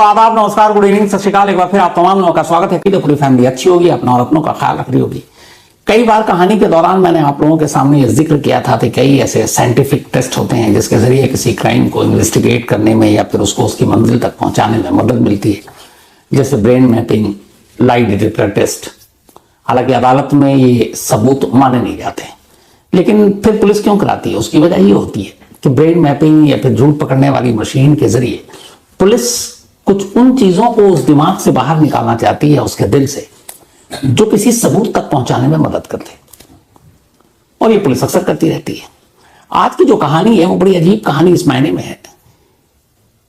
दोस्तों आदाब, नमस्कार, गुड इवनिंग, सत श्रीकाल। एक बार फिर आप तमाम लोगों का स्वागत है कि पूरी फैमिली अच्छी होगी, अपना और अपनों का ख्याल रख रही होगी। कई बार कहानी के दौरान मैंने आप लोगों के सामने ये जिक्र किया था कि कई ऐसे साइंटिफिक टेस्ट होते हैं जिसके जरिए किसी क्राइम को इन्वेस्टिगेट करने में या फिर उसको उसकी मंजिल तक पहुंचाने में मदद मिलती है, जैसे brain mapping, lie detector test. हालांकि अदालत में ये सबूत माने नहीं जाते, लेकिन फिर पुलिस क्यों कराती है? उसकी वजह ये होती है कि ब्रेन मैपिंग या फिर झूठ पकड़ने वाली मशीन के जरिए पुलिस कुछ उन चीजों को उस दिमाग से बाहर निकालना चाहती है, उसके दिल से, जो किसी सबूत तक पहुंचाने में मदद करते हैं, और ये पुलिस अक्सर करती रहती है। आज की जो कहानी है वो बड़ी अजीब कहानी इस मायने में है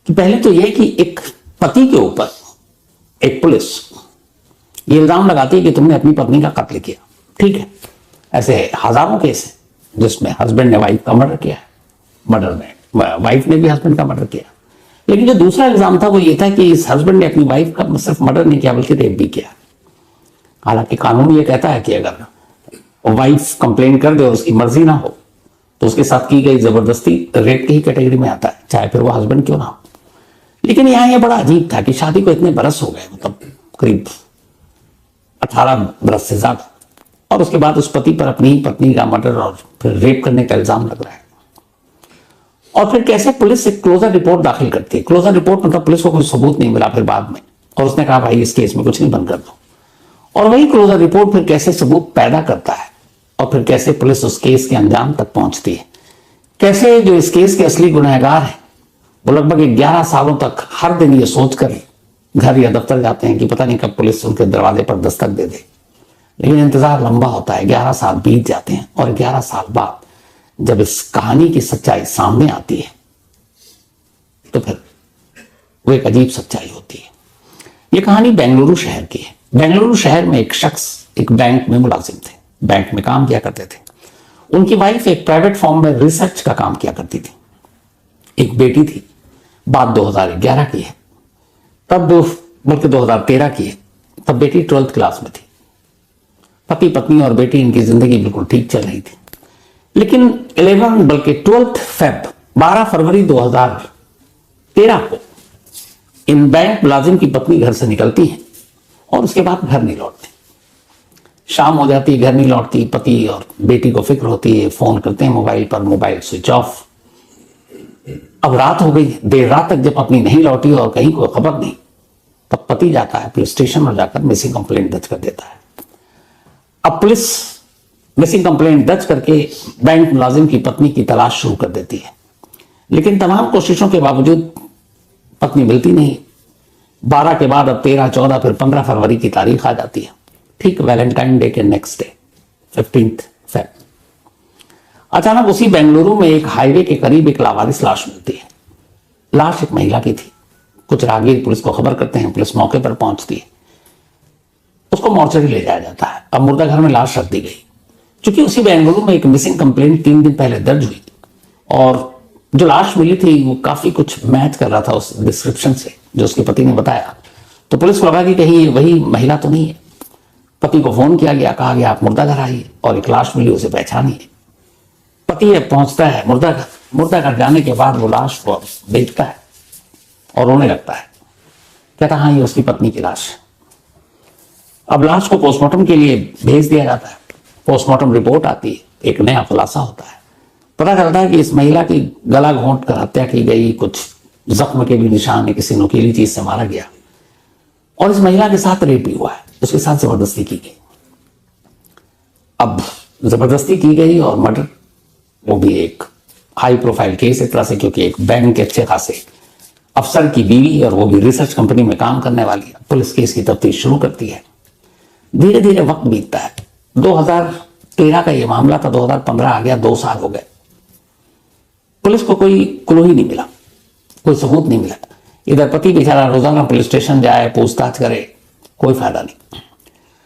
कि पहले तो यह कि एक पति के ऊपर एक पुलिस ये इल्जाम लगाती है कि तुमने अपनी पत्नी का कत्ल किया। ठीक है, ऐसे हजारों केस हैं जिसमें हस्बैंड ने वाइफ का मर्डर किया है, मर्डर में वाइफ ने भी हस्बैंड का मर्डर किया। लेकिन जो दूसरा इल्जाम था वो ये था कि इस हस्बैंड ने अपनी वाइफ का सिर्फ मर्डर नहीं किया बल्कि रेप भी किया। हालांकि कानून ये कहता है कि अगर वाइफ कंप्लेन कर दे, उसकी मर्जी ना हो, तो उसके साथ की गई जबरदस्ती रेप की ही कैटेगरी में आता है, चाहे फिर वो हस्बैंड क्यों ना हो। लेकिन यहाँ ये बड़ा अजीब था कि शादी को इतने बरस हो गए, मतलब करीब 18 बरस से ज्यादा, और उसके बाद उस पति पर अपनी ही पत्नी का मर्डर और फिर रेप करने का इल्जाम लग रहा है। और फिर कैसे पुलिस एक क्लोजर रिपोर्ट दाखिल करती है। क्लोजर रिपोर्ट मतलब पुलिस को कोई सबूत नहीं मिला फिर बाद में, और उसने कहा भाई इस केस में कुछ नहीं बंद कर दो। और वही क्लोजर रिपोर्ट फिर कैसे सबूत पैदा करता है, और फिर कैसे पुलिस उस केस के अंजाम तक पहुंचती है। कैसे जो इस केस के असली गुनहगार है वो लगभग 11 सालों तक हर दिन ये सोचकर घर या दफ्तर जाते हैं कि पता नहीं कब पुलिस उनके दरवाजे पर दस्तक दे दे। लेकिन इंतजार लंबा होता है, 11 साल बीत जाते हैं, और 11 साल बाद जब इस कहानी की सच्चाई सामने आती है तो फिर वो एक अजीब सच्चाई होती है। ये कहानी बेंगलुरु शहर की है। बेंगलुरु शहर में एक शख्स एक बैंक में मुलाजिम थे, बैंक में काम किया करते थे। उनकी वाइफ एक प्राइवेट फॉर्म में रिसर्च का काम किया करती थी। एक बेटी थी, बात 2011 की है, तब बल्कि 2013 की है, तब बेटी 12th क्लास में थी। पति पत्नी और बेटी इनकी जिंदगी बिल्कुल ठीक चल रही थी। लेकिन 12 फरवरी 2013 को इन बैंक मुलाजिम की पत्नी घर से निकलती है और उसके बाद घर नहीं लौटती। शाम हो जाती, घर नहीं लौटती। पति और बेटी को फिक्र होती है, फोन करते हैं मोबाइल पर, मोबाइल स्विच ऑफ। अब रात हो गई, देर रात तक जब अपनी नहीं लौटी और कहीं कोई खबर नहीं, तब पति जाता है पुलिस स्टेशन में, जाकर मिसिंग कंप्लेंट दर्ज कर देता है। अब पुलिस मिसिंग कंप्लेंट दर्ज करके बैंक मुलाजिम की पत्नी की तलाश शुरू कर देती है, लेकिन तमाम कोशिशों के बावजूद पत्नी मिलती नहीं। 12 के बाद अब 13, 14, फिर 15 फरवरी की तारीख आ जाती है, ठीक वैलेंटाइन डे के नेक्स्ट डे 15 फेब। अचानक उसी बेंगलुरु में एक हाईवे के करीब एक लावारिस लाश मिलती है। लाश एक महिला की थी। कुछ राहगीर पुलिस को खबर करते हैं, पुलिस मौके पर पहुंचती है, उसको मोर्चरी ले जाया जाता है। अब मुर्दा घर में लाश रख दी गई। चूंकि उसी बेंगलुरु में एक मिसिंग कंप्लेंट 3 दिन पहले दर्ज हुई और जो लाश मिली थी वो काफी कुछ मैच कर रहा था उस डिस्क्रिप्शन से जो उसके पति ने बताया, तो पुलिस को लगा कि कहीं वही महिला तो नहीं है। पति को फोन किया गया, कहा गया आप मुर्दा घर आइए, और एक लाश मिली, उसे पहचानिए। पति पहुंचता है मुर्दा घर। मुर्दा घर जाने के बाद वो लाश को देखता है और रोने लगता है, कहता हाँ ये उसकी पत्नी की लाश है। अब लाश को पोस्टमार्टम के लिए भेज दिया जाता है। पोस्टमार्टम रिपोर्ट आती है, एक नया खुलासा होता है। पता चलता है कि इस महिला की गला घोंट कर हत्या की गई, कुछ जख्म के भी निशान है, किसी नुकीली चीज से मारा गया, और इस महिला के साथ रेप भी हुआ है, उसके साथ जबरदस्ती की गई। अब जबरदस्ती की गई और मर्डर, वो भी एक हाई प्रोफाइल केस एक तरह से, क्योंकि एक बैंक के अच्छे खासे अफसर की बीवी और वो भी रिसर्च कंपनी में काम करने वाली है। पुलिस केस की तफ्तीश शुरू करती है। धीरे धीरे वक्त बीतता है। 2013 का ये मामला था, 2015 आ गया, 2 साल हो गए। पुलिस को कोई क्लू ही नहीं मिला, कोई सबूत नहीं मिला। इधर पति बेचारा रोजाना पुलिस स्टेशन जाए, पूछताछ करे, कोई फायदा नहीं।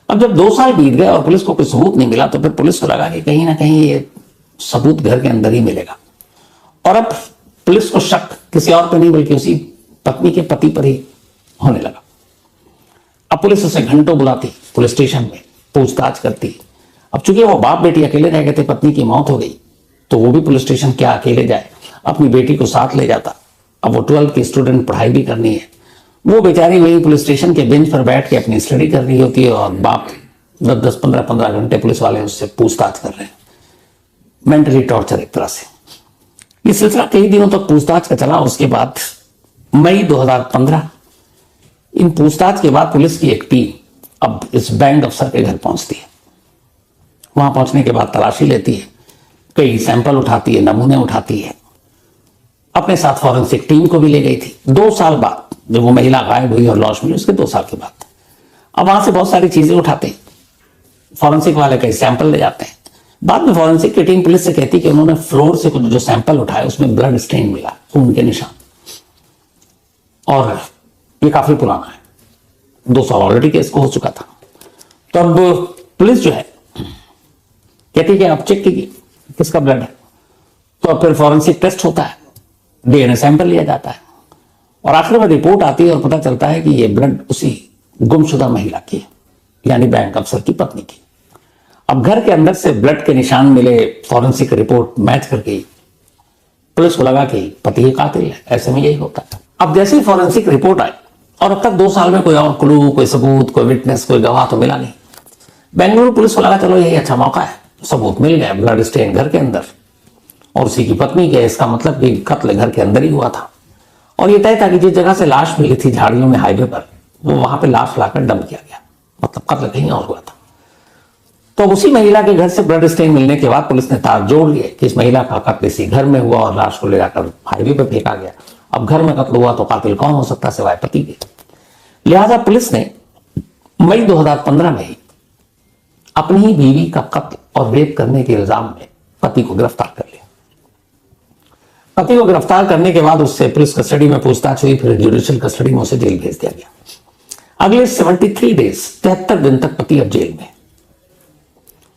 अब जब 2 साल बीत गए और पुलिस को कोई सबूत नहीं मिला, तो फिर पुलिस को लगा कि कहीं ना कहीं ये सबूत घर के अंदर ही मिलेगा। और अब पुलिस को शक किसी और पर नहीं बल्कि उसी पत्नी के पति पर ही होने लगा। अब पुलिस उसे घंटों बुलाती पुलिस स्टेशन में, पूछताछ करती। अब चूंकि वो बाप बेटी अकेले रह गए थे, पत्नी की मौत हो गई, तो वो भी पुलिस स्टेशन क्या अकेले जाए, अपनी बेटी को साथ ले जाता। अब वो 12th की स्टूडेंट, पढ़ाई भी करनी है, वो बेचारी वही पुलिस स्टेशन के बेंच पर बैठ के अपनी स्टडी कर रही होती है और बाप 10-15 घंटे पुलिस वाले उससे पूछताछ कर रहे हैं, मेंटली टॉर्चर एक तरह से। ये सिलसिला कई दिनों तक पूछताछ का चला। उसके बाद मई 2015 इन पूछताछ के बाद पुलिस की एक टीम अब इस बैंक अफसर के घर पहुंचती है। वहां पहुंचने के बाद तलाशी लेती है, कई सैंपल उठाती है, नमूने उठाती है, अपने साथ फॉरेंसिक टीम को भी ले गई थी। 2 साल बाद जब वो महिला गायब हुई और लॉश मिली, उसके 2 साल के बाद अब वहां से बहुत सारी चीजें उठाते हैं, फॉरेंसिक वाले कई सैंपल ले जाते हैं। बाद में फॉरेंसिक की टीम पुलिस से कहती कि उन्होंने फ्लोर से कुछ जो सैंपल उठाए उसमें ब्लड स्टेन मिला, खून के निशान, और ये काफी पुराना है, 2 साल ऑलरेडी केस को हो चुका था। तो अब पुलिस जो है कहती है कि आप चेक कीजिए किसका ब्लड है। तो अब फिर फॉरेंसिक टेस्ट होता है, डीएनए सैंपल लिया जाता है और आखिर में रिपोर्ट आती है और पता चलता है कि ये ब्लड उसी गुमशुदा महिला की है, यानी बैंक अफसर की पत्नी की। अब घर के अंदर से ब्लड के निशान मिले, फॉरेंसिक रिपोर्ट मैच कर गई, पुलिस को लगा कि पति ही कातिल है। ऐसे में यही होता है। अब जैसे ही फॉरेंसिक रिपोर्ट आई और अब तक 2 साल में कोई और क्लू, कोई सबूत, कोई विटनेस, कोई गवाह तो मिला नहीं। बेंगलुरु पुलिस को लगा चलो यही अच्छा मौका है, सबूत मिल गया, ब्लड स्टेन घर के अंदर और उसी की पत्नी के, इसका मतलब कि कत्ल घर के अंदर ही हुआ था। और ये तय था कि जिस जगह से लाश मिली थी झाड़ियों में हाईवे पर, वो वहां पे लाश लाकर डंप किया गया, मतलब कत्ल कहीं और हुआ था। तो उसी महिला के घर से ब्लड स्टेन मिलने के बाद पुलिस ने तार जोड़ लिए कि इस महिला का कत्ल इसी घर में हुआ और लाश को ले जाकर हाईवे पर फेंका गया। अब घर में कत्ल हुआ तो कातिल कौन हो सकता सिवाय पति के। लिहाजा पुलिस ने मई 2015 में ही अपनी ही बीवी का कत्ल और रेप करने के इल्जाम में पति को गिरफ्तार कर लिया। पति को गिरफ्तार करने के बाद उससे पुलिस कस्टडी में पूछताछ हुई, फिर जुडिशियल कस्टडी में उसे जेल भेज दिया गया। अगले 73 डेज 73 दिन तक पति अब जेल में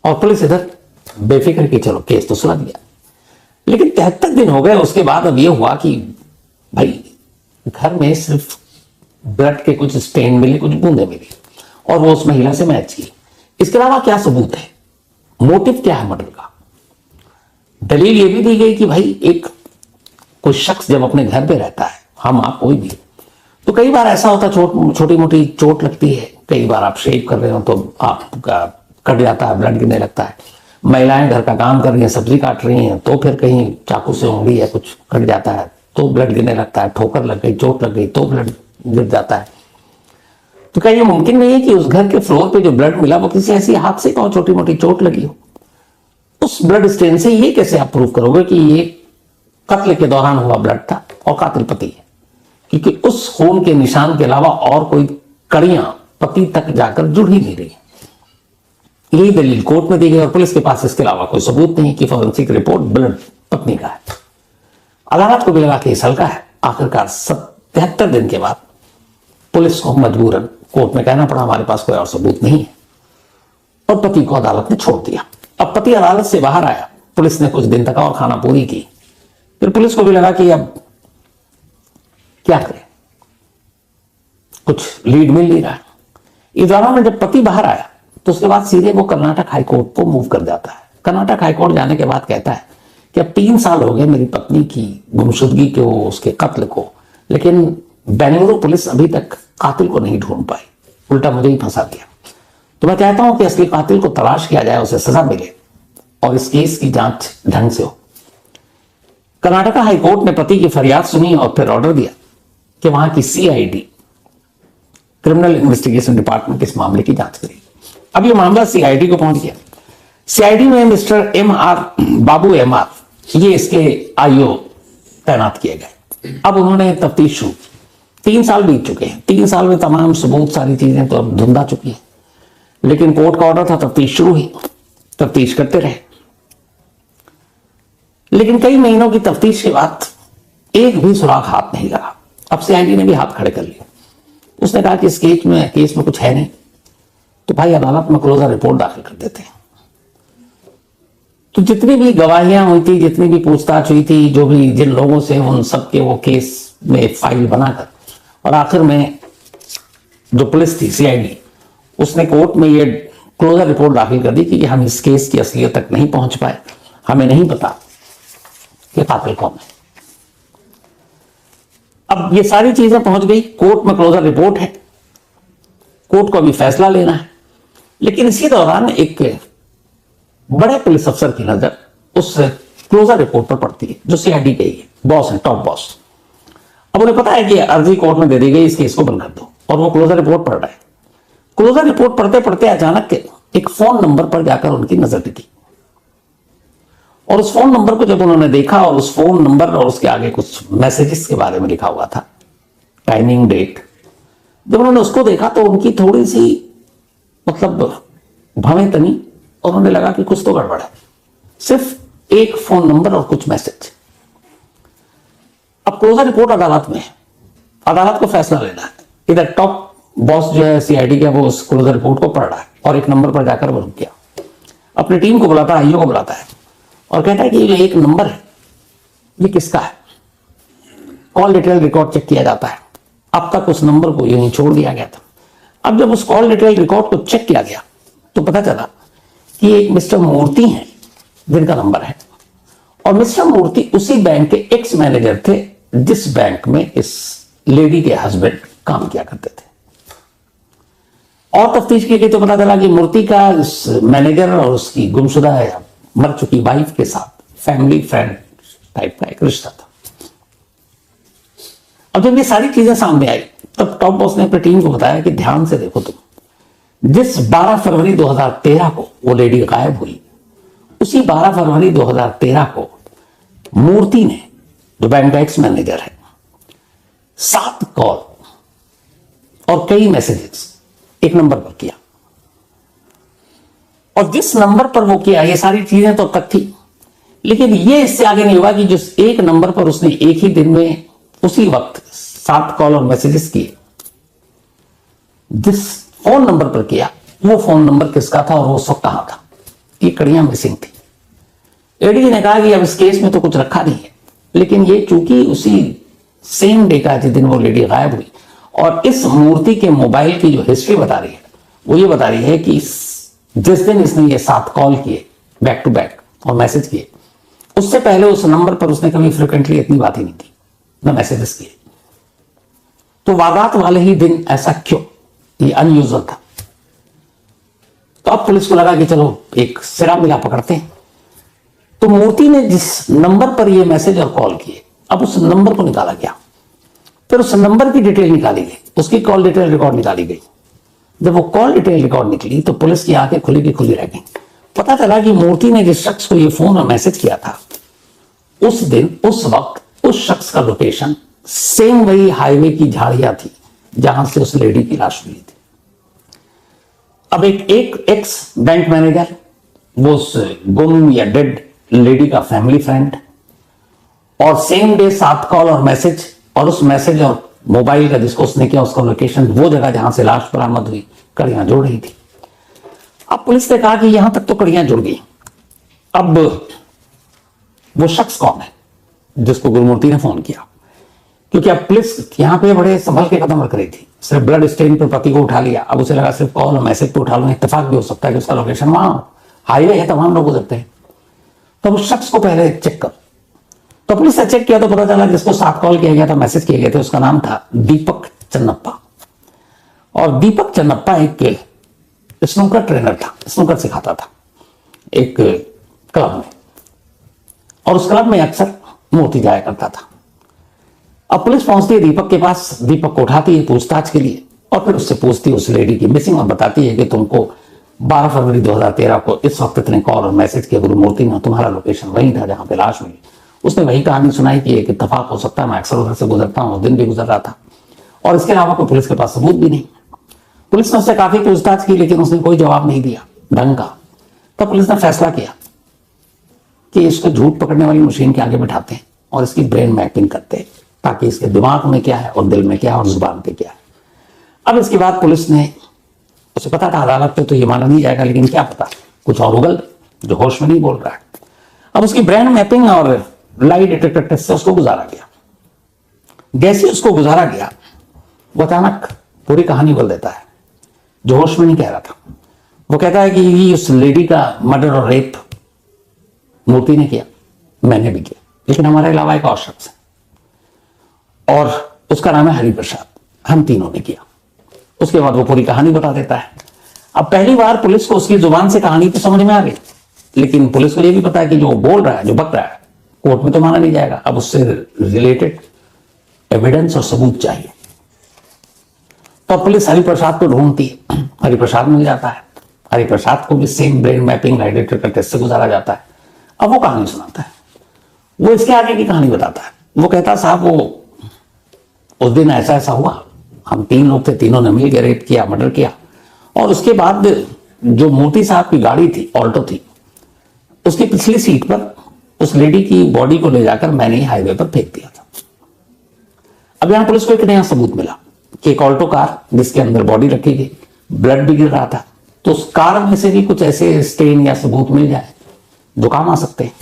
और पुलिस इधर बेफिक्र की चलो केस तो सुलझ गया। लेकिन 73 दिन हो गए, उसके बाद अब यह हुआ कि भाई घर में सिर्फ ब्लड के कुछ स्टेन मिले, कुछ बूंदे मिली और वो उस महिला से मैच की। इसके अलावा क्या सबूत है, मोटिव क्या है मर्डर का। दलील ये भी दी गई कि भाई एक कोई शख्स जब अपने घर पे रहता है, हम आप कोई भी, तो कई बार ऐसा होता है छोटी मोटी चोट लगती है, कई बार आप शेव कर रहे हो तो आपका कट जाता है, ब्लड गिरने लगता है। महिलाएं घर का काम कर रही हैं, सब्जी काट रही हैं, तो फिर कहीं चाकू से उंगली या कुछ कट जाता है तो ब्लड गिरने लगता है। ठोकर लग गई, चोट लग गई तो ब्लड गिर जाता है। तो क्या ये मुमकिन नहीं है कि उस घर के फ्लोर पे जो ब्लड मिला वो किसी ऐसी हादसे का छोटी मोटी चोट लगी हो? उस ब्लड स्टेन से ये कैसे आप प्रूव करोगे कि ये कत्ल के दौरान हुआ ब्लड था और कातिल पति है? क्योंकि उस खून के निशान के अलावा और कोई कड़ियां पति तक जाकर जुड़ ही नहीं रही। यही दलील कोर्ट में दी गई और पुलिस के पास इसके अलावा कोई सबूत नहीं कि फॉरेंसिक रिपोर्ट ब्लड पत्नी का है। अदालत को भी लगा केस हल्का है। आखिरकार 73 दिन के बाद पुलिस को मजबूरन कोर्ट में कहना पड़ा हमारे पास कोई और सबूत नहीं है और पति को अदालत ने छोड़ दिया। अब पति अदालत से बाहर आया, पुलिस ने कुछ दिन तक और खाना पूरी की। फिर पुलिस को भी लगा कि अब क्या करें, कुछ लीड मिल नहीं रहा है। इस दौरान में जब पति बाहर आया तो उसके बाद सीधे वो कर्नाटक हाईकोर्ट को मूव कर जाता है। कर्नाटक हाईकोर्ट जाने के बाद कहता है कि अब 3 साल हो गए मेरी पत्नी की गुमशुदगी को, उसके कत्ल को, लेकिन बेंगलुरु पुलिस अभी तक कातिल को नहीं ढूंढ पाई, उल्टा मुझे ही फंसा दिया। तो मैं कहता हूं कि असली कातिल को तलाश किया जाए, उसे सजा मिले और इस केस की जांच ढंग से हो। कर्नाटका हाईकोर्ट ने पति की फरियाद सुनी और फिर ऑर्डर दिया कि वहां की सीआईडी, क्रिमिनल इन्वेस्टिगेशन डिपार्टमेंट इस मामले की जांच करेगी। अब ये मामला सीआईडी को पहुंच गया। सीआईडी में मिस्टर बाबू एमआर, ये इसके आईओ तैनात किए गए। अब उन्होंने तफ्तीश शुरू की। 3 साल बीत चुके हैं। 3 साल में तमाम सबूत, सारी चीजें तो अब धुंधा चुकी हैं, लेकिन कोर्ट का ऑर्डर था, तफ्तीश शुरू हुई। तफ्तीश करते रहे, लेकिन कई महीनों की तफ्तीश के बाद एक भी सुराग हाथ नहीं लगा। अब सीआईडी ने भी हाथ खड़े कर लिए। उसने कहा कि इस केस में कुछ है नहीं, तो भाई अदालत में क्लोजर रिपोर्ट दाखिल कर देते हैं। तो जितनी भी गवाहियां हुई थी, जितनी भी पूछताछ हुई थी, जो भी जिन लोगों से, उन सबके वो केस में फाइल बनाकर, और आखिर में जो पुलिस थी सीआईडी, उसने कोर्ट में ये क्लोजर रिपोर्ट दाखिल कर दी कि हम इस केस की असलियत तक नहीं पहुंच पाए, हमें नहीं पता कि कातिल कौन है। अब ये सारी चीजें पहुंच गई, कोर्ट में क्लोजर रिपोर्ट है, कोर्ट को अभी फैसला लेना है। लेकिन इसी दौरान एक बड़े पुलिस अफसर की नजर उस क्लोजर रिपोर्ट पर पड़ती है, जो सीआईडी के बॉस है, टॉप बॉस। अब उन्हें पता है कि अर्जी कोर्ट में दे दी गई, इस केस को बंद कर दो, और वो क्लोजर रिपोर्ट पढ़ रहा है। क्लोजर रिपोर्ट पढ़ते पढ़ते अचानक एक फोन नंबर पर जाकर उनकी नजर टिकी, और उस फोन नंबर को जब उन्होंने देखा, और उस फोन नंबर और उसके आगे कुछ मैसेजेस के बारे में लिखा हुआ था, टाइमिंग, डेट, जब उन्होंने उसको देखा तो उनकी थोड़ी सी मतलब भवें तनी, और उन्हें लगा कि कुछ तो गड़बड़ है। सिर्फ एक फोन नंबर और कुछ मैसेज। अब क्लोजर रिपोर्ट अदालत में है, अदालत को फैसला लेना है। इधर टॉप बॉस जो है सीआईडी का, वो उस क्लोजर रिपोर्ट को पढ़ रहा है, और एक नंबर पर जाकर वो रुक गया। अपनी टीम को बुलाता है, आईओ को बुलाता है, और कहता है कि ये एक नंबर है, ये किसका है? कॉल डिटेल रिकॉर्ड चेक किया जाता है। अब तक उस नंबर को यूं ही छोड़ दिया गया था। अब जब उस कॉल डिटेल रिकॉर्ड को चेक किया गया तो पता चला कि एक मिस्टर मूर्ति हैं जिनका नंबर है, और मिस्टर मूर्ति उसी बैंक के एक्स मैनेजर थे जिस बैंक में इस लेडी के हस्बैंड काम किया करते थे। और तफ्तीश की गई तो पता चला कि मूर्ति का इस मैनेजर और उसकी गुमशुदा या मर चुकी वाइफ के साथ फैमिली फ्रेंड टाइप का एक रिश्ता था। अब जब ये सारी चीजें सामने आई तब टॉप बॉस ने अपनी टीम को बताया कि ध्यान से देखो, तुम जिस 12 फरवरी 2013 को वो लेडी गायब हुई, उसी 12 फरवरी 2013 को मूर्ति ने, जो बैंक का एक्स मैनेजर है, 7 कॉल और कई मैसेजेस एक नंबर पर किया। और जिस नंबर पर वो किया, ये सारी चीजें तो तक थी, लेकिन ये इससे आगे नहीं हुआ कि जिस एक नंबर पर उसने एक ही दिन में उसी वक्त 7 कॉल और मैसेजेस किए, जिस फोन नंबर पर किया, वो फोन नंबर किसका था और वो उस वक्त कहां था, ये कड़ियां मिसिंग थी। एडीजी ने कहा कि अब इस केस में तो कुछ रखा नहीं है, लेकिन ये चूंकि उसी सेम डे का जिस दिन वो लेडी गायब हुई, और इस मूर्ति के मोबाइल की जो हिस्ट्री बता रही है वो ये बता रही है कि जिस दिन इसने ये 7 कॉल किए बैक टू बैक और मैसेज किए, उससे पहले उस नंबर पर उसने कभी फ्रिक्वेंटली इतनी बात ही नहीं की, न मैसेजेस किए। तो वारदात वाले ही दिन ऐसा क्यों? ये अनयूजुअल था। तो अब पुलिस को लगा कि चलो एक सिरा मिला पकड़ते हैं। तो मूर्ति ने जिस नंबर पर ये मैसेज और कॉल किए, अब उस नंबर को निकाला गया, फिर उस नंबर की डिटेल निकाली गई, उसकी कॉल डिटेल रिकॉर्ड निकाली गई। जब वो कॉल डिटेल रिकॉर्ड निकली तो पुलिस की आंखें खुली की खुली रह गई। पता चला कि मूर्ति ने जिस शख्स को ये फोन और मैसेज किया था, उस दिन उस वक्त उस शख्स का लोकेशन सेम वही हाईवे की झाड़ियां थी जहां से उस लेडी की लाश मिली थी। अब एक एक्स बैंक मैनेजर, वो उस गुम या डेड लेडी का फैमिली फ्रेंड, और सेम डे 7 कॉल और मैसेज, और उस मैसेज और मोबाइल का जिसको उसने किया उसका लोकेशन वो जगह जहां से लाश बरामद हुई, कड़ियां जुड़ रही थी। अब पुलिस ने कहा कि यहां तक तो कड़ियां जुड़ गई, अब वो शख्स कौन है जिसको गुरुमूर्ति ने फोन किया? क्योंकि अब पुलिस यहां पे बड़े संभल के कदम रख रही थी। सिर्फ ब्लड स्टेन पर पति को उठा लिया, अब उसे लगा सिर्फ कॉल और मैसेज पे उठा लो, इत्तेफाक भी हो सकता है कि उसका लोकेशन वहां हाईवे है, तमाम लोग गुजरते हैं। तो उस शख्स को पहले चेक कर। तो पुलिस ने चेक किया तो पता चला जिसको 7 कॉल किया गया था, मैसेज किए गए थे, उसका नाम था दीपक चन्नप्पा। और दीपक चन्नप्पा एक स्नूकर ट्रेनर था, स्नूकर सिखाता था एक क्लब में, और उस क्लब में अक्सर मूर्ति जाया करता था। अब पुलिस पहुंचती है दीपक के पास, दीपक को उठाती है पूछताछ के लिए, और फिर उससे पूछती है उस लेडी की मिसिंग, और बताती है कि तुमको 12 फरवरी 2013 को इस वक्त इतने कॉल और मैसेज किए गुरुमूर्ति ने, तुम्हारा लोकेशन वही था जहां पे लाश मिली। उसने वही कहानी सुनाई कि एक इत्तेफाक हो सकता है, मैं अक्सर उधर से गुजरता हूं, उस दिन भी गुजर रहा था, और इसके अलावा कोई पुलिस के पास सबूत भी नहीं। पुलिस ने उससे काफी पूछताछ की, लेकिन उसने कोई जवाब नहीं दिया ढंग का। तब पुलिस ने फैसला किया कि इसको झूठ पकड़ने वाली मशीन के आगे बिठाते हैं और इसकी ब्रेन मैपिंग करते हैं, ताकि इसके दिमाग में क्या है और दिल में क्या है और जुबान पे क्या है। अब इसके बाद पुलिस ने, उसे पता था अदालत पे तो ये माना नहीं जाएगा, लेकिन क्या पता कुछ और उगल जो होश में नहीं बोल रहा है। अब उसकी ब्रेन मैपिंग और लाई डिटेक्टर टेस्ट से उसको गुजारा गया। जैसे उसको गुजारा गया, वो अचानक पूरी कहानी बोल देता है जो होश में नहीं कह रहा था। वो कहता है कि उस लेडी का मर्डर और रेप मूर्ति ने किया, मैंने भी किया, लेकिन हमारे अलावा एक और शख्स है, और उसका नाम है हरिप्रसाद, हम तीनों ने किया। उसके बाद वो पूरी कहानी बता देता है। अब पहली बार पुलिस को उसकी जुबान से कहानी तो समझ में आ गई, लेकिन पुलिस को ये भी पता है कि जो बोल रहा है, जो बक रहा है, कोर्ट में तो माना नहीं जाएगा। अब उससे रिलेटेड एविडेंस और सबूत चाहिए। तो पुलिस हरिप्रसाद को ढूंढती है, हरिप्रसाद मिल जाता है। हरिप्रसाद को भी same brain mapping lie detector का टेस्ट से गुजारा जाता है। अब वो कहानी सुनाता है, वो इसके आगे की कहानी बताता है। वो कहता है साहब वो उस दिन ऐसा ऐसा हुआ, हम 3 लोग थे, तीनों ने मिलकर रेप किया, मर्डर किया, और उसके बाद जो मोती साहब की गाड़ी थी, ऑल्टो थी, उसकी पिछली सीट पर उस लेडी की बॉडी को ले जाकर मैंने हाईवे पर फेंक दिया था। अब यहां पुलिस को एक नया सबूत मिला कि एक ऑल्टो कार जिसके अंदर बॉडी रखी गई, ब्लड भी गिर रहा था, तो उस कार में से भी कुछ ऐसे स्टेन या सबूत मिल जाए जो काम आ सकते हैं।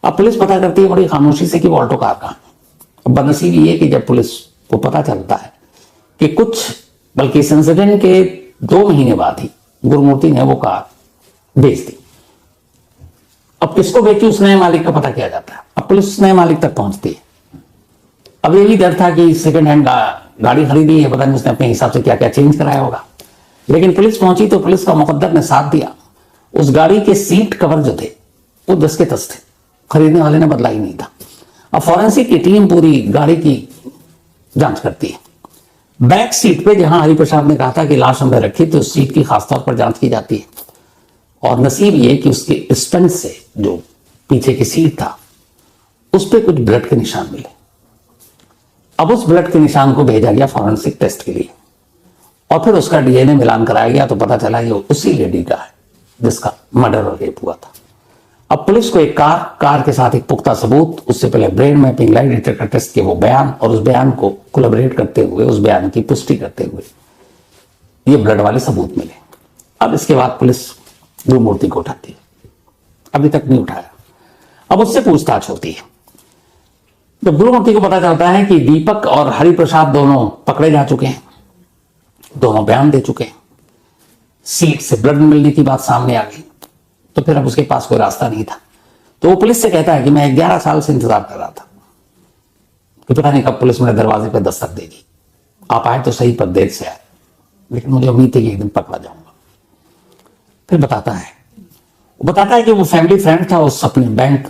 अब पुलिस पता करती है बड़ी खामोशी से कि वो ऑल्टो कार कहां है। बदनसीबी ये कि जब पुलिस को पता चलता है कि बल्कि इस इंसिडेंट के 2 महीने बाद ही गुरुमूर्ति ने वो कार बेच दी। अब किसको बेची, उस नए मालिक का पता किया जाता है। अब पुलिस उस नए मालिक तक पहुंचती है। अब ये भी डर था कि सेकंड हैंड गाड़ी खरीदी है, पता नहीं उसने अपने हिसाब से क्या क्या चेंज कराया होगा। लेकिन पुलिस पहुंची तो पुलिस का मुकद्दर ने साथ दिया। उस गाड़ी के सीट कवर जो थे वो 10 के 10 थे, खरीदने वाले ने बदला ही नहीं था। अब फॉरेंसिक की टीम पूरी गाड़ी की जांच करती है। बैक सीट पे जहां हरिप्रसाद ने कहा था कि लाश हमने रखी, तो उस सीट की खासतौर पर जांच की जाती है। और नसीब ये कि उसके स्टंट से जो पीछे की सीट था उस पर कुछ ब्लड के निशान मिले। अब उस ब्लड के निशान को भेजा गया फॉरेंसिक टेस्ट के लिए, और फिर उसका डीएनए मिलान कराया गया, तो पता चला ये उसी लेडी का है जिसका मर्डर और रेप हुआ था। अब पुलिस को एक कार के साथ एक पुख्ता सबूत, उससे पहले brain mapping, lie detector test के वो बयान, और उस बयान को कोलैबोरेट करते हुए, उस बयान की पुष्टि करते हुए ये ब्लड वाले सबूत मिले। अब इसके बाद पुलिस गुरुमूर्ति को उठाती है, अभी तक नहीं उठाया। अब उससे पूछताछ होती है। तो गुरुमूर्ति को पता चलता है कि दीपक और हरिप्रसाद दोनों पकड़े जा चुके हैं, दोनों बयान दे चुके हैं, सीट से ब्लड मिलने की बात सामने आ गई, तो फिर अब उसके पास कोई रास्ता नहीं था। तो वो पुलिस से कहता है कि मैं 11 साल से इंतजार कर रहा था कि पता नहीं कब पुलिस मेरे दरवाजे पर दस्तक देगी। आप आए तो सही, पर देर से आए, लेकिन मुझे उम्मीद थी कि एक दिन पकड़ा जाऊंगा। फिर बताता है कि वो फैमिली फ्रेंड था, उस अपने बैंक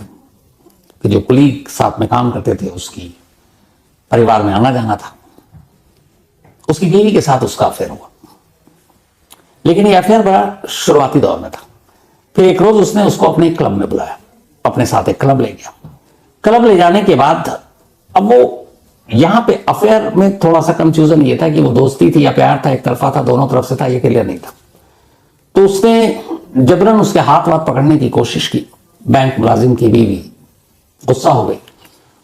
के जो कुलीग साथ में काम करते थे, उसकी परिवार में आना जाना था। उसकी बीवी के साथ उसका अफेयर हुआ, लेकिन ये अफेयर बड़ा शुरुआती दौर में था। फिर एक रोज उसने उसको अपने क्लब में बुलाया, अपने साथ एक क्लब ले गया। क्लब ले जाने के बाद अब वो यहां पे अफेयर में थोड़ा सा कंफ्यूजन ये था कि वो दोस्ती थी या प्यार था, एक तरफा था, दोनों तरफ से था, ये क्लियर नहीं था। तो उसने जबरन उसके हाथ वाथ पकड़ने की कोशिश की। बैंक मुलाजिम की बीवी गुस्सा हो गई,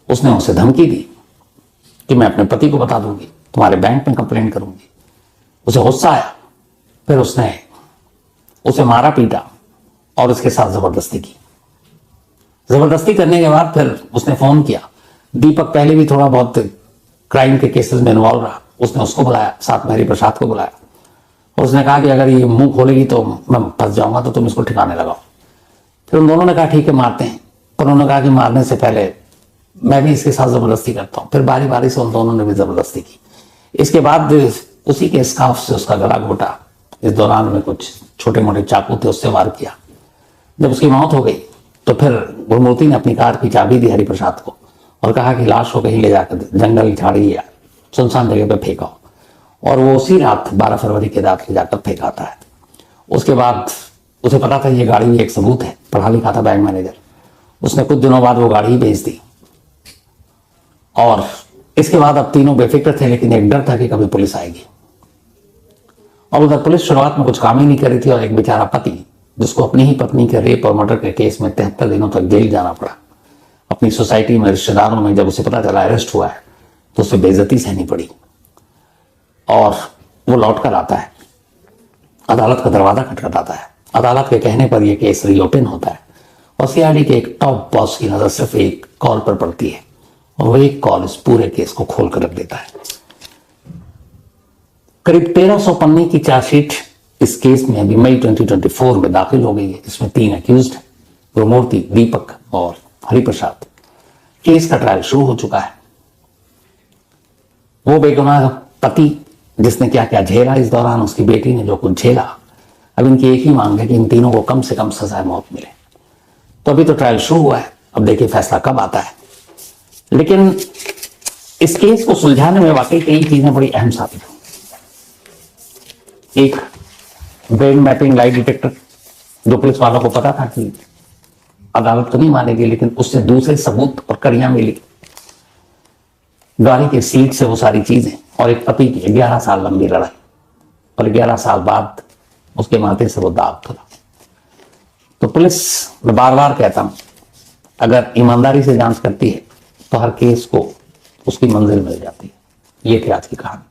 उसने उसे धमकी दी कि मैं अपने पति को बता दूंगी, तुम्हारे बैंक में कंप्लेन करूंगी। उसे गुस्सा आया, फिर उसने उसे मारा पीटा और उसके साथ जबरदस्ती की। जबरदस्ती करने के बाद फिर उसने फोन किया। दीपक पहले भी थोड़ा बहुत क्राइम के केसेस में इन्वॉल्व रहा, उसने उसको बुलाया, साथ में हरिप्रसाद को बुलाया, और उसने कहा कि अगर ये मुंह खोलेगी तो मैं फंस जाऊंगा, तो तुम इसको ठिकाने लगाओ। फिर उन दोनों ने कहा ठीक है मारते हैं, पर उन्होंने कहा कि मारने से पहले मैं भी इसके साथ जबरदस्ती करता हूँ। फिर बारी बारी से उन दोनों ने भी जबरदस्ती की। इसके बाद उसी के स्कार्फ से उसका गला घोटा। इस दौरान में कुछ छोटे मोटे चाकू थे, उससे वार किया। जब उसकी मौत हो गई तो फिर गुरुमूर्ति ने अपनी कार की चाबी दी हरिप्रसाद को और कहा कि लाश को कहीं ले जाकर जंगल, झाड़ी या सुनसान जगह पर फेंका, और वो उसी रात 12 फरवरी के रात ले जाकर फेंकाता है। उसके बाद उसे पता था ये गाड़ी एक सबूत है, पढ़ा लिखा था बैंक मैनेजर। उसने कुछ दिनों बाद वो गाड़ी बेच दी, और इसके बाद अब तीनों बेफिक्र थे, लेकिन एक डर था कि कभी पुलिस आएगी। और उधर पुलिस शुरुआत में कुछ काम ही नहीं कर रही थी, और एक बेचारा पति जिसको अपनी ही पत्नी के रेप और मर्डर के केस में 73 दिनों तक जेल जाना पड़ा, अपनी सोसाइटी में, रिश्तेदारों में जब उसे पता चला अरेस्ट हुआ है, तो उसे बेइज्जती सहनी पड़ी। और वो लौट कर आता है, अदालत का दरवाजा खटखटाता है। अदालत के कहने पर यह केस रीओपन होता है, और सीआईडी के एक टॉप बॉस की नजर सिर्फ एक कॉल पर पड़ती है, और वो एक कॉल इस पूरे केस को खोल कर रख देता है। करीब 1300 पन्ने की चार्जशीट इस केस में अभी मई 2024 में दाखिल हो गई है। इसमें 3 अक्यूज्ड हैं, गुरुमूर्ति, दीपक और हरिप्रसाद। केस का ट्रायल शुरू हो चुका है। वो बेगुनाह पति जिसने क्या क्या झेला इस दौरान, उसकी बेटी ने जो कुछ झेला, अब इनकी एक ही मांग है कि इन तीनों को कम से कम सजाए मौत मिले। तो अभी तो ट्रायल शुरू हुआ है, अब देखिए फैसला कब आता है। लेकिन इस केस को सुलझाने में वाकई कई चीजें बड़ी अहम साबित हुई। एक ब्रेन मैपिंग लाई डिटेक्टर, जो पुलिस वालों को पता था कि अदालत तो नहीं मानेगी, लेकिन उससे दूसरे सबूत और कड़ियां मिली, गाड़ी के सीट से वो सारी चीजें, और एक पति की 11 साल लंबी लड़ाई, और 11 साल बाद उसके माथे से वो दाग खुला। तो पुलिस, मैं बार बार कहता हूं, अगर ईमानदारी से जांच करती है तो हर केस को उसकी मंजिल मिल जाती है। ये थी आज की कहानी।